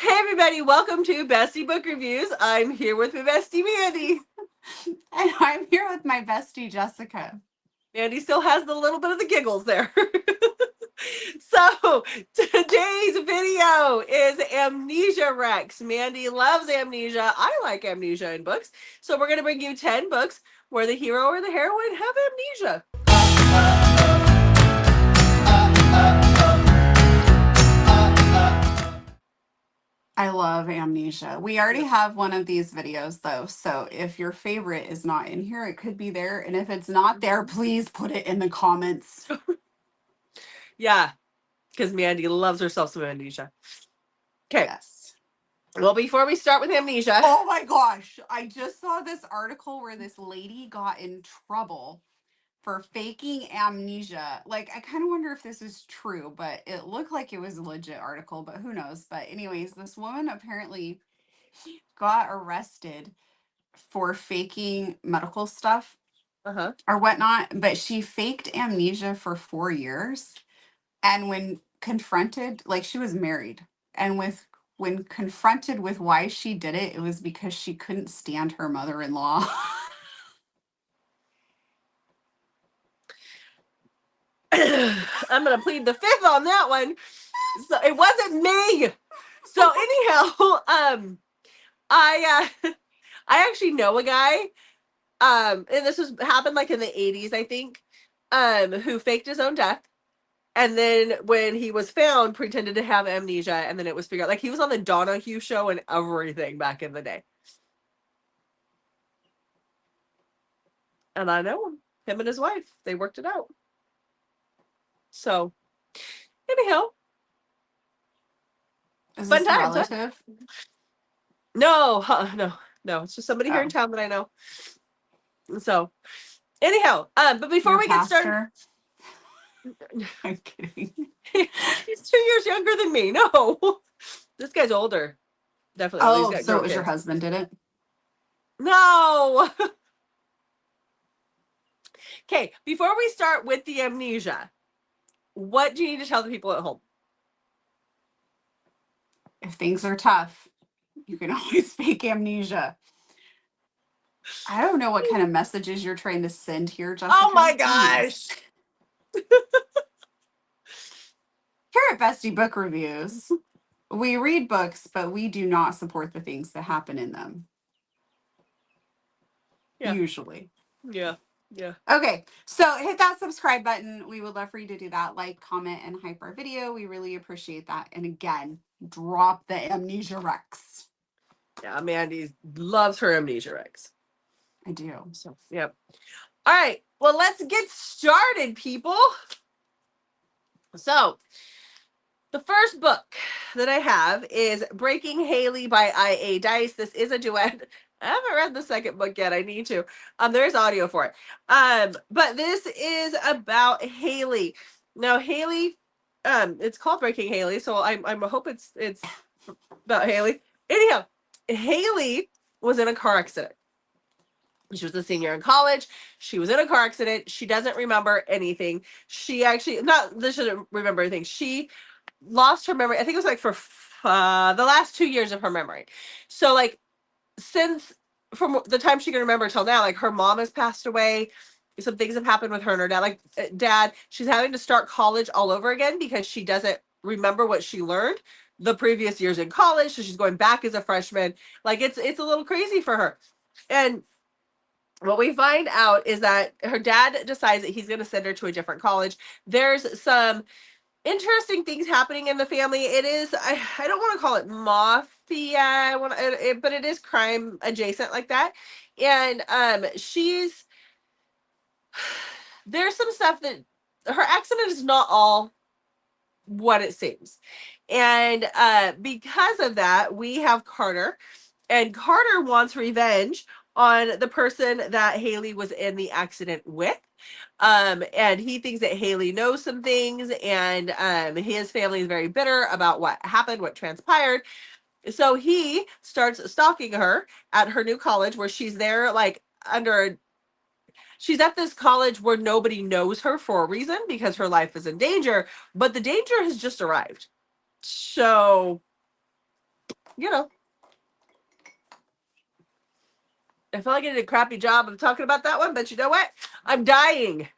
Hey everybody, welcome to Bestie Book Reviews. I'm here with my bestie Mandy. And I'm here with my bestie, Jessica. Mandy still has the little bit of the giggles there. So today's video is Amnesia Rex. Mandy loves Amnesia. I like Amnesia in books. So we're going to bring you 10 books where the hero or the heroine have amnesia. I love Amnesia. We already have one of these videos though, so if your favorite is not in here, it could be there. And if it's not there, please put it in the comments. Yeah, because Mandy loves herself some amnesia. Okay, Yes. well, before we start with amnesia. Oh my gosh. I just saw this article where this lady got in trouble for faking amnesia. Like, I kind of wonder if this is true, but it looked like it was a legit article, but who knows? But, anyways, this woman apparently got arrested for faking medical stuff Uh-huh. or whatnot, but she faked amnesia for 4 years. And when confronted, like she was married, and when confronted with why she did it, it was because she couldn't stand her mother-in-law. I'm gonna plead the fifth on that one. So it wasn't me. So anyhow, I I actually know a guy, and this was happened like in the 80s, I think, who faked his own death. And then when he was found, pretended to have amnesia, and then it was figured out. Like he was on the Donahue show and everything back in the day. And I know him and his wife. They worked it out. So anyhow, Is fun this a times, huh? relative? No, no. It's just somebody here in Oh, town that I know. So anyhow, but before your we get started, pastor? I'm kidding. he's 2 years younger than me. No, this guy's older. Definitely. He's Oh, got so it grown was your kids. husband did it? No. Okay, before we start with the amnesia, what do you need to tell the people at home? If things are tough, you can always fake amnesia. I don't know what kind of messages you're trying to send here, Jessica. Oh my Jeez. gosh. Here at Bestie Book Reviews, we read books, but we do not support the things that happen in them. Yeah. Usually. Yeah. Okay, so hit that subscribe button. We would love for you to do that. Like, comment, and hype our video. We really appreciate that. And again, drop the Amnesia Rex. Yeah, Mandy loves her amnesia Rex. I do. So, yep. All right. Well, let's get started, people. So, the first book that I have is Breaking Haley by I.A. Dice. This is a duet. I haven't read the second book yet. I need to. There is audio for it. But this is about Haley. Now, Haley, it's called Breaking Haley, so I hope it's about Haley. Anyhow, Haley was in a car accident. She was a senior in college. She was in a car accident. She doesn't remember anything. She actually, not that she doesn't remember anything. She lost her memory. I think it was like for the last 2 years of her memory. So like since from the time she can remember till now, like her mom has passed away. Some things have happened with her and her dad. Like dad, she's having to start college all over again because she doesn't remember what she learned the previous years in college. So she's going back as a freshman. Like it's a little crazy for her. And what we find out is that her dad decides that he's going to send her to a different college. There's some interesting things happening in the family. It is, I don't want to call it mafia, but it is crime adjacent like that. And there's some stuff that her accident is not all what it seems. And because of that, we have Carter. And Carter wants revenge on the person that Haley was in the accident with. And he thinks that Haley knows some things, and his family is very bitter about what happened, what transpired. So he starts stalking her at her new college where she's there like she's at this college where nobody knows her for a reason because her life is in danger, but the danger has just arrived. So you know, I feel like I did a crappy job of talking about that one, but you know what? I'm dying.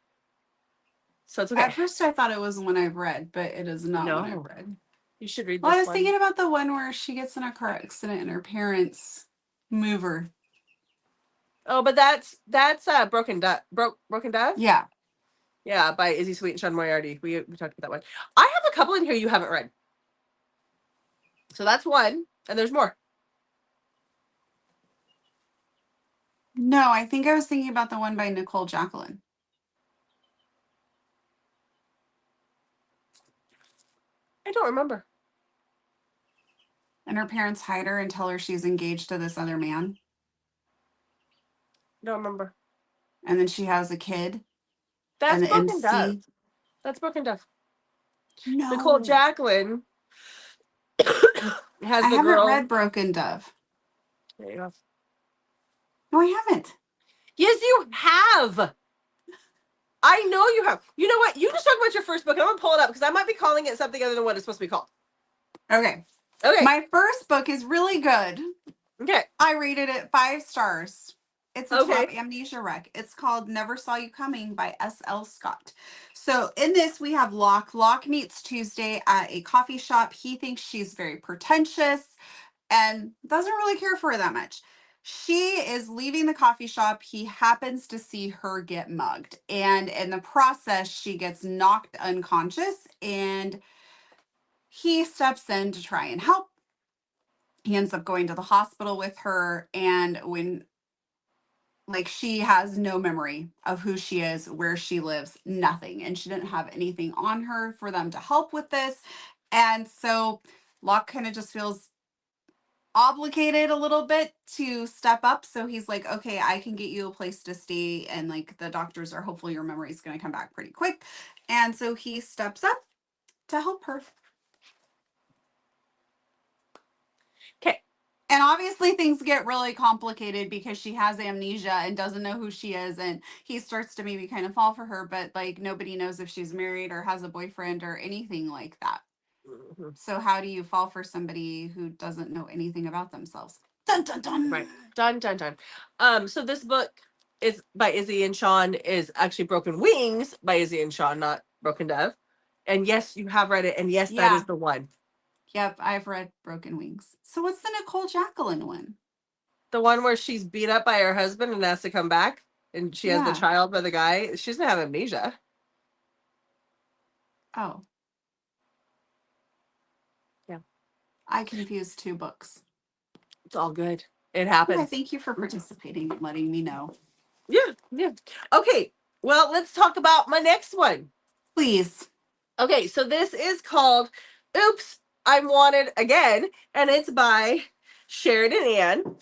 So it's okay. At first, I thought it was one I've read, but it is not one I've No. read. You should read Well, I this was one. thinking about the one where she gets in a car accident and her parents move her. Oh, but that's Broken Dove? Yeah. Yeah, by Izzy Sweet and Sean Moriarty. We talked about that one. I have a couple in here you haven't read. So that's one, and there's more. No, I think I was thinking about the one by Nicole Jacqueline. I don't remember. And her parents hide her and tell her she's engaged to this other man. Don't remember. And then she has a kid. That's And the Broken Dove. MC. That's Broken Dove. Nicole No. Jacqueline has I the haven't girl. read Broken Dove. There you go. No, I haven't. Yes, you have. I know you have. You know what? You just talk about your first book, and I'm gonna pull it up because I might be calling it something other than what it's supposed to be called. Okay. Okay. My first book is really good. Okay. I rated it 5 stars. It's a Okay. top amnesia wreck. It's called Never Saw You Coming by S.L. Scott. So in this, we have Locke. Locke meets Tuesday at a coffee shop. He thinks she's very pretentious and doesn't really care for her that much. She is leaving the coffee shop. He happens to see her get mugged. And in the process, she gets knocked unconscious and he steps in to try and help. He ends up going to the hospital with her. And when like she has no memory of who she is, where she lives, nothing. And she didn't have anything on her for them to help with this. And so Locke kind of just feels obligated a little bit to step up. So he's like, okay, I can get you a place to stay. And like the doctors are hopefully your memory is going to come back pretty quick. And so he steps up to help her. Okay. And obviously things get really complicated because she has amnesia and doesn't know who she is. And he starts to maybe kind of fall for her, but like nobody knows if she's married or has a boyfriend or anything like that. Mm-hmm. So how do you fall for somebody who doesn't know anything about themselves? Dun dun dun. Right. Dun dun dun. So this book is by Izzy and Sean is actually Broken Wings by Izzy and Sean, not Broken Dove. And yes, you have read it, and yes, that is the one. Yep, I've read Broken Wings. So what's the Nicole Jacqueline one? The one where she's beat up by her husband and has to come back, and she has the child by the guy. She doesn't have amnesia. Oh. Yeah. I confused 2 books. It's all good. It happens. Okay, thank you for participating and letting me know. Yeah. Okay, well, let's talk about my next one. Please. Okay, so this is called Oops, I'm Wanted Again, and it's by Sheridan Ann.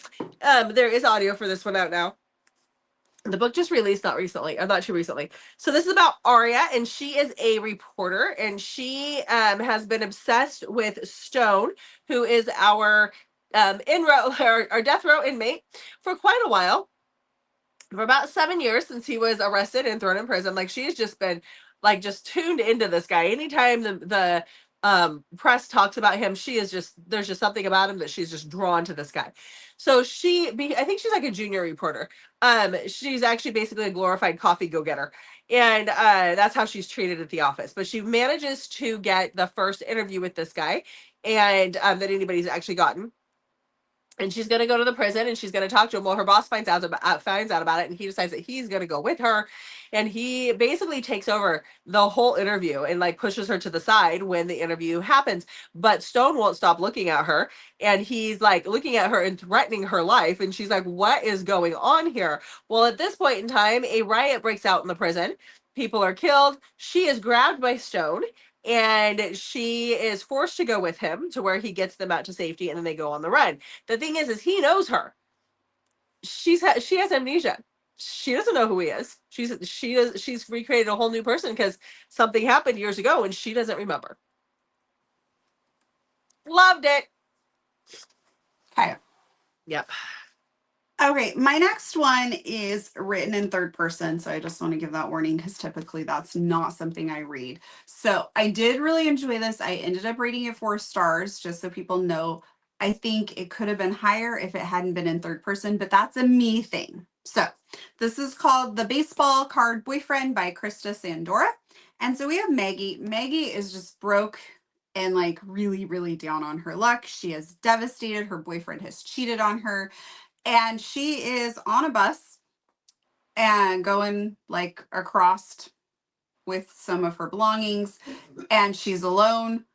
There is audio for this one out now. The book just released, not too recently. So this is about Aria, and she is a reporter, and she has been obsessed with Stone, who is our our death row inmate for quite a while. For about 7 years since he was arrested and thrown in prison. Like she's just been like just tuned into this guy. Anytime the press talks about him, there's just something about him that she's just drawn to this guy. So I think she's like a junior reporter. She's actually basically a glorified coffee go-getter. And that's how she's treated at the office. But she manages to get the first interview with this guy, and that anybody's actually gotten. And she's going to go to the prison and she's going to talk to him. Well, her boss finds out about it, and he decides that he's going to go with her. And he basically takes over the whole interview and like pushes her to the side when the interview happens. But Stone won't stop looking at her, and he's like looking at her and threatening her life. And she's like, what is going on here? Well, at this point in time, a riot breaks out in the prison. People are killed. She is grabbed by Stone, and she is forced to go with him to where he gets them out to safety, and then they go on the run. The thing is he knows her. She has amnesia. She doesn't know who he is. She's recreated a whole new person because something happened years ago and she doesn't remember. Loved it. Okay. Yep. Okay, my next one is written in 3rd person, so I just want to give that warning because typically that's not something I read. So I did really enjoy this. I ended up rating it 4 stars just so people know I think it could have been higher if it hadn't been in third person, but that's a me thing. So this is called The Baseball Card Boyfriend by Krista Sandora. And so we have Maggie. Maggie is just broke and like really, really down on her luck. She is devastated. Her boyfriend has cheated on her. And she is on a bus and going like across with some of her belongings, and she's alone.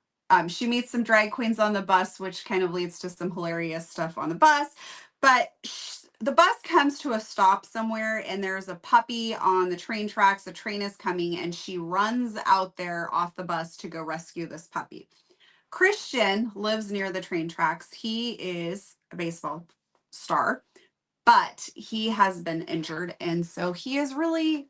She meets some drag queens on the bus, which kind of leads to some hilarious stuff on the bus. But the bus comes to a stop somewhere, and there's a puppy on the train tracks. The train is coming, and she runs out there off the bus to go rescue this puppy. Christian lives near the train tracks. He is a baseball star, but he has been injured, and so he is really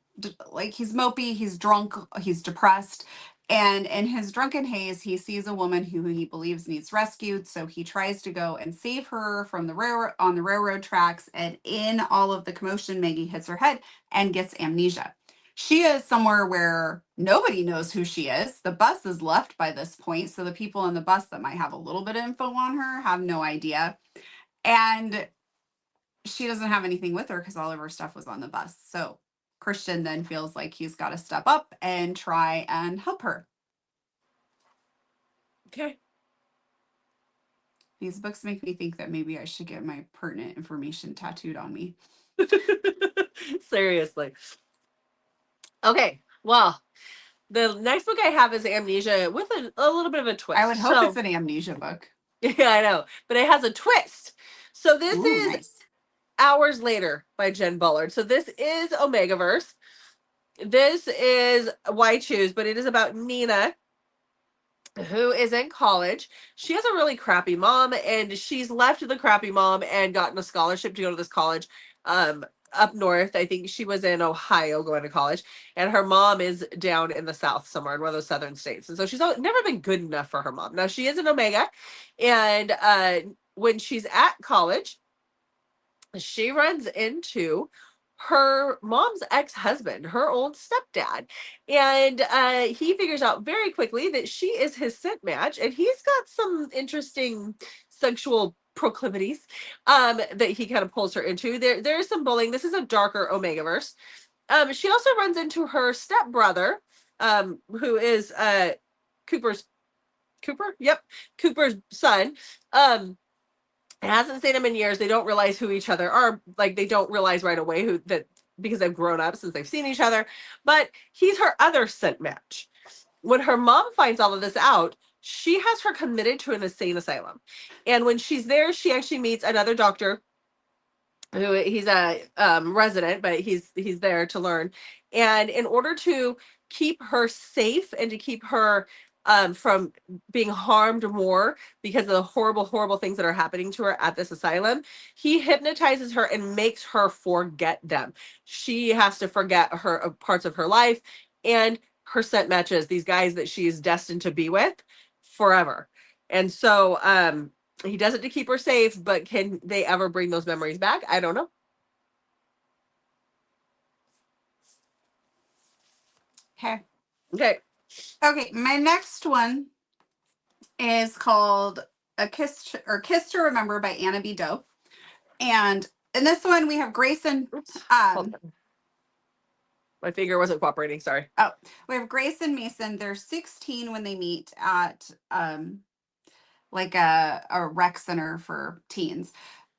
like, he's mopey, he's drunk, he's depressed, and in his drunken haze he sees a woman who he believes needs rescued, so he tries to go and save her from the railroad, on the railroad tracks, and in all of the commotion Maggie hits her head and gets amnesia. She is somewhere where nobody knows who she is. The bus is left by this point, so the people on the bus that might have a little bit of info on her have no idea, and she doesn't have anything with her because all of her stuff was on the bus. So Christian then feels like he's got to step up and try and help her. Okay. These books make me think that maybe I should get my pertinent information tattooed on me. Seriously. Okay. Well, the next book I have is Amnesia with a little bit of a twist. I would hope it's an amnesia book. Yeah, I know. But it has a twist. So this is Nice. Hours Later by Jen Bullard. So this is Omegaverse. This is Why Choose, but it is about Nina, who is in college. She has a really crappy mom, and she's left the crappy mom and gotten a scholarship to go to this college up north. I think she was in Ohio going to college, and her mom is down in the south somewhere in one of those southern states. And so she's never been good enough for her mom. Now she is an Omega, and when she's at college, she runs into her mom's ex-husband, her old stepdad, and he figures out very quickly that she is his scent match, and he's got some interesting sexual proclivities that he kind of pulls her into. There's some bullying. This is a darker Omegaverse. She also runs into her stepbrother, who is Cooper's son. Hasn't seen him in years. They don't realize who each other are. Like, they don't realize right away who that, because they've grown up since they've seen each other. But he's her other scent match. When her mom finds all of this out, she has her committed to an insane asylum. And when she's there, she actually meets another doctor who, he's a resident, but he's there to learn. And in order to keep her safe and to keep her from being harmed more because of the horrible, horrible things that are happening to her at this asylum, he hypnotizes her and makes her forget them. She has to forget her parts of her life and her scent matches, these guys that she is destined to be with forever. And so he does it to keep her safe, but can they ever bring those memories back? I don't know. Okay. Okay. Okay. My next one is called Kiss to Remember by Anna B. Doe. And in this one, we have Grace and my finger wasn't cooperating. Sorry. Oh, we have Grace and Mason. They're 16 when they meet at like a rec center for teens.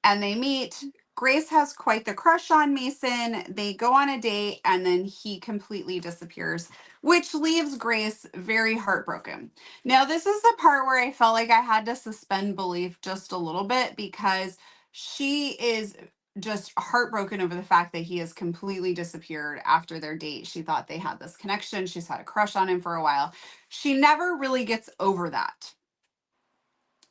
And they meet. Grace has quite the crush on Mason. They go on a date, and then he completely disappears, which leaves Grace very heartbroken. Now, this is the part where I felt like I had to suspend belief just a little bit, because she is just heartbroken over the fact that he has completely disappeared after their date. She thought they had this connection. She's had a crush on him for a while. She never really gets over that.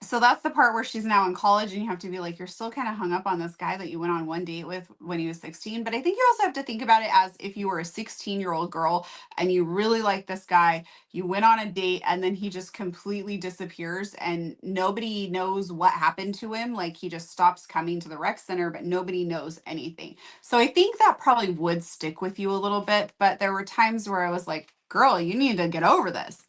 So that's the part where she's now in college, and you have to be like, you're still kind of hung up on this guy that you went on one date with when he was 16. But I think you also have to think about it as if you were a 16-year-old girl and you really like this guy, you went on a date, and then he just completely disappears and nobody knows what happened to him. Like, he just stops coming to the rec center, but nobody knows anything. So I think that probably would stick with you a little bit. But there were times where I was like, girl, you need to get over this.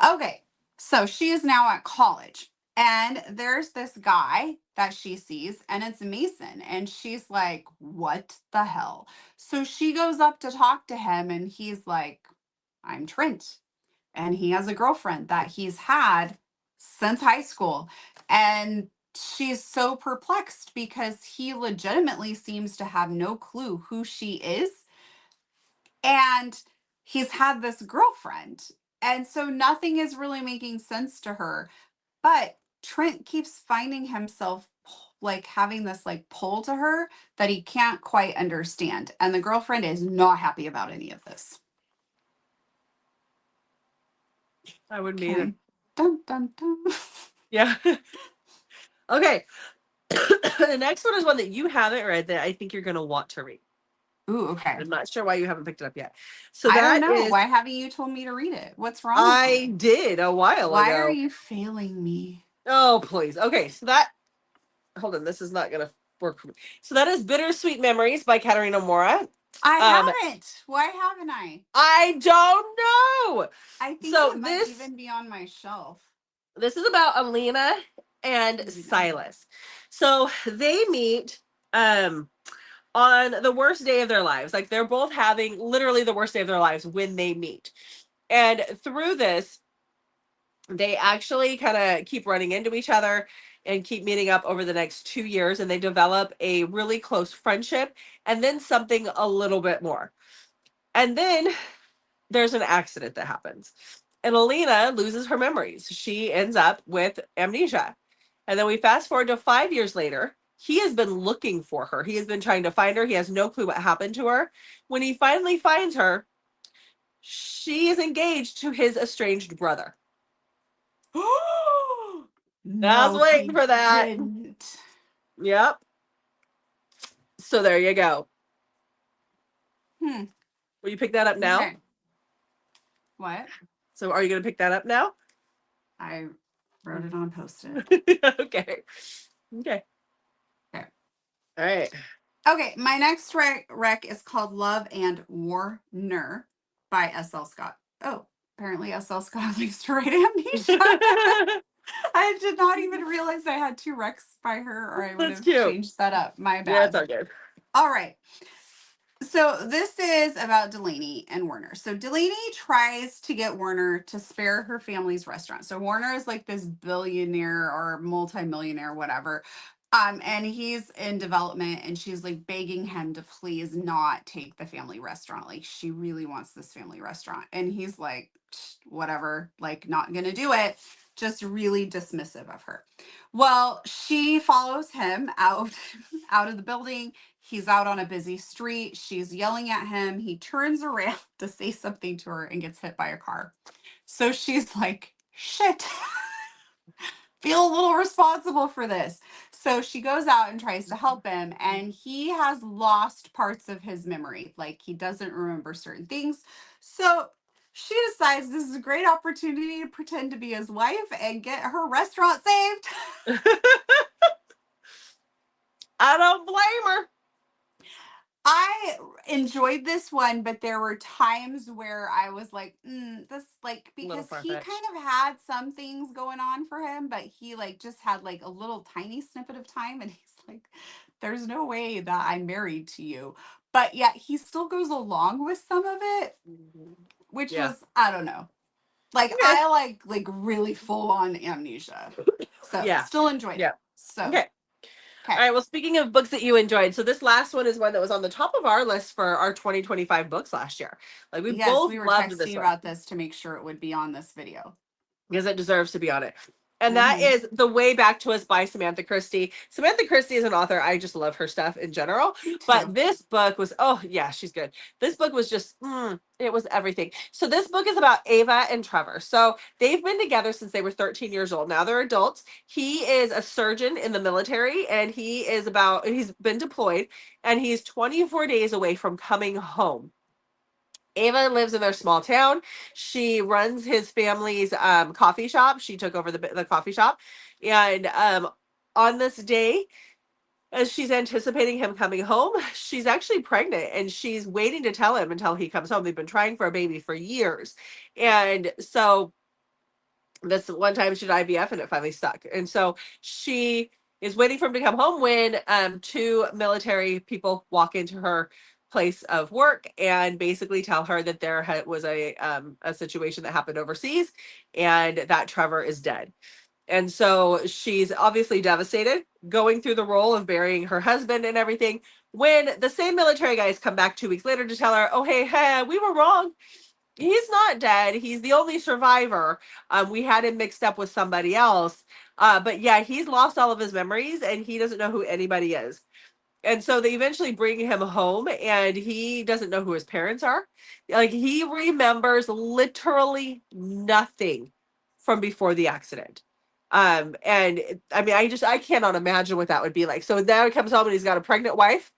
Okay, so she is now at college. And there's this guy that she sees, and it's Mason. And she's like, what the hell? So she goes up to talk to him, and he's like, I'm Trent. And he has a girlfriend that he's had since high school. And she's so perplexed because he legitimately seems to have no clue who she is. And he's had this girlfriend. And so nothing is really making sense to her. But Trent keeps finding himself like having this like pull to her that he can't quite understand. And the girlfriend is not happy about any of this. I wouldn't be either. Okay. Dun dun dun. Yeah. Okay. The next one is one that you haven't read that I think you're going to want to read. Ooh, okay. I'm not sure why you haven't picked it up yet. So I don't that know. is, Why haven't you told me to read it? What's wrong with I you? did a while Why are ago. you failing me? Oh, please. Okay. So that, hold on. This is not going to work for me. So that is Bittersweet Memories by Katarina Mora. I Um, haven't. Why haven't I? I don't know. I think So it might this even be on my shelf. this is about Alina and Silas. So they meet on the worst day of their lives. Like they're both having literally the worst day of their lives when they meet. And through this, they actually kind of keep running into each other and keep meeting up over the next 2 years. And they develop a really close friendship and then something a little bit more. And then there's an accident that happens. And Alina loses her memories. She ends up with amnesia. And then we fast forward to 5 years later. He has been looking for her. He has been trying to find her. He has no clue what happened to her. When he finally finds her, she is engaged to his estranged brother. I was No, waiting he for that. didn't. Yep. So there you go. Hmm. Will you pick that up now? Okay. What? So are you going to pick that up now? I wrote it on post-it. Okay. Okay. Okay. All right. Okay, my next rec is called Love and Warner by S.L. Scott. Oh, apparently S.L. Scott likes to write Amnesia. I did not even realize I had two recs by her, or I would That's have cute. changed that up. My Yeah, it's bad. all good. All right. So this is about Delaney and Warner. So Delaney tries to get Warner to spare her family's restaurant. So Warner is like this billionaire or multimillionaire, whatever. And he's in development and she's like begging him to please not take the family restaurant. Like she really wants this family restaurant. And he's like, whatever, like not gonna do it. Just really dismissive of her. Well, she follows him out out of the building. He's out on a busy street. She's yelling at him. He turns around to say something to her and gets hit by a car. So she's like, shit, feel a little responsible for this. So she goes out and tries to help him, and he has lost parts of his memory. Like he doesn't remember certain things. So she decides this is a great opportunity to pretend to be his wife and get her restaurant saved. I don't blame her. I enjoyed this one, but there were times where I was like, this like A little because far he kind fetched. of had some things going on for him, but he like just had like a little tiny snippet of time and he's like, there's no way that I'm married to you. But yet he still goes along with some of it, which Yeah. was, I don't know. Like Okay. I like really full on amnesia. So Yeah. still enjoyed Yeah. it. So Okay. okay. All right. Well, speaking of books that you enjoyed, so this last one is one that was on the top of our list for our 2025 books last year. Like we Yes, both we were loved this texting one about this to make sure it would be on this video. because it deserves to be on it. And that Mm-hmm. is The Way Back to Us by Samantha Christie. Samantha Christie is an author. I just love her stuff in general. Me too. But this book was, oh, yeah, she's good. This book was just, it was everything. So this book is about Ava and Trevor. So they've been together since they were 13 years old. Now they're adults. He is a surgeon in the military and he's been deployed and he's 24 days away from coming home. Ava lives in their small town. She runs his family's coffee shop. She took over the coffee shop. And on this day, as she's anticipating him coming home, she's actually pregnant and she's waiting to tell him until he comes home. They've been trying for a baby for years. And so This one time she did IVF and it finally stuck. And so she is waiting for him to come home when two military people walk into her place of work and basically tell her that there was a situation that happened overseas and that Trevor is dead. And so she's obviously devastated, going through the role of burying her husband and everything. When the same military guys come back 2 weeks later to tell her, oh, hey, we were wrong. He's not dead. He's the only survivor. We had him mixed up with somebody else. But yeah, he's lost all of his memories and he doesn't know who anybody is. And so they eventually bring him home and he doesn't know who his parents are. Like he remembers literally nothing from before the accident. And I mean, I cannot imagine what that would be like. So now he comes home and he's got a pregnant wife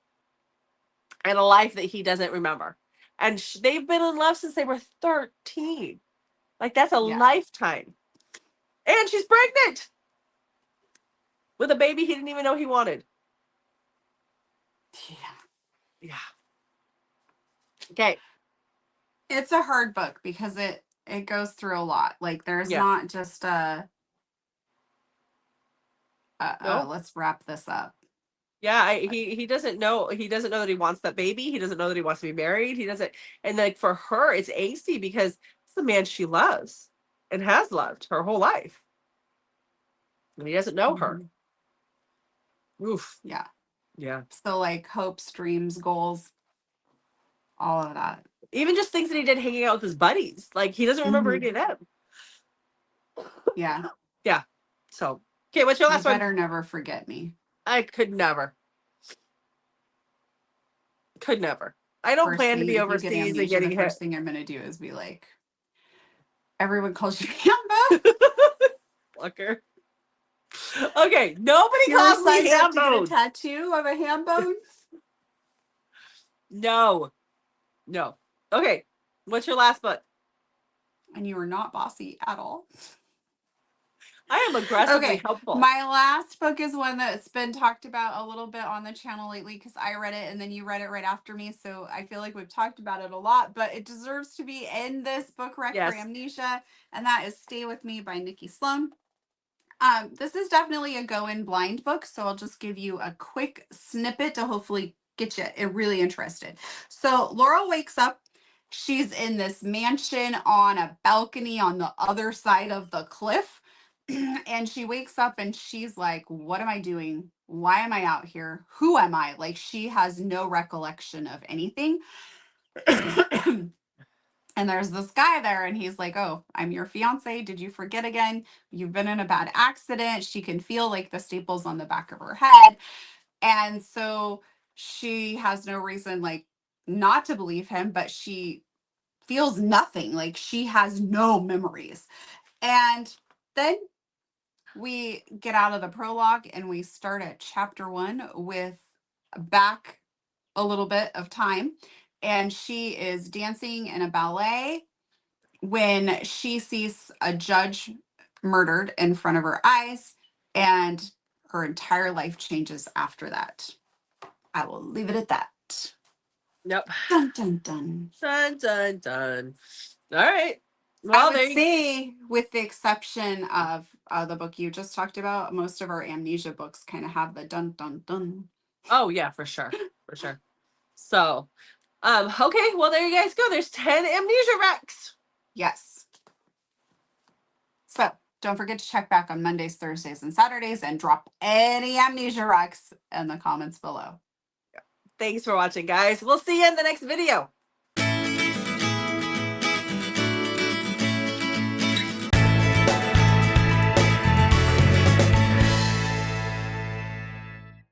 and a life that he doesn't remember. And they've been in love since they were 13. Like that's a lifetime. And she's pregnant with a baby he didn't even know he wanted. Yeah. Okay. It's a hard book because it goes through a lot. Like there's not just let's wrap this up. Yeah, he doesn't know. He doesn't know that he wants that baby. He doesn't know that he wants to be married. He doesn't. And like for her, it's angsty because it's the man she loves and has loved her whole life, and he doesn't know her. Oof. Yeah. Yeah. So like hopes, dreams, goals, all of that. Even just things that he did hanging out with his buddies. Like he doesn't remember any of them. Yeah. Yeah. So okay, what's your last one? Better never forget me. I could never. Could never. I don't plan to be overseas and getting hit. The first thing I'm going to do is be like, everyone calls you Hambo. Fucker. Okay, nobody calls me Hambo. Get a tattoo of a ham bone? No. Okay, what's your last book? And you are not bossy at all. I am aggressively helpful. My last book is one that's been talked about a little bit on the channel lately because I read it and then you read it right after me. So I feel like we've talked about it a lot, but it deserves to be in this book rec for Amnesia. And that is Stay With Me by Nikki Sloan. This is definitely a go in blind book. So I'll just give you a quick snippet to hopefully get you really interested. So Laurel wakes up. She's in this mansion on a balcony on the other side of the cliff. And she wakes up and she's like, what am I doing? Why am I out here? Who am I? Like she has no recollection of anything. And there's this guy there and he's like, oh, I'm your fiance. Did you forget again? You've been in a bad accident. She can feel like the staples on the back of her head. And so she has no reason like not to believe him, but she feels nothing. Like she has no memories. And then we get out of the prologue and we start at chapter 1 with back a little bit of time. And she is dancing in a ballet when she sees a judge murdered in front of her eyes, and her entire life changes after that. I will leave it at that. Yep. Dun, dun, dun. Dun, dun, dun. All right. Well, I would say, with the exception of the book you just talked about, most of our Amnesia books kind of have the dun, dun, dun. Oh, yeah, for sure. For sure. So, okay. Well, there you guys go. There's 10 Amnesia recs. Yes. So don't forget to check back on Mondays, Thursdays, and Saturdays and drop any Amnesia recs in the comments below. Thanks for watching, guys. We'll see you in the next video.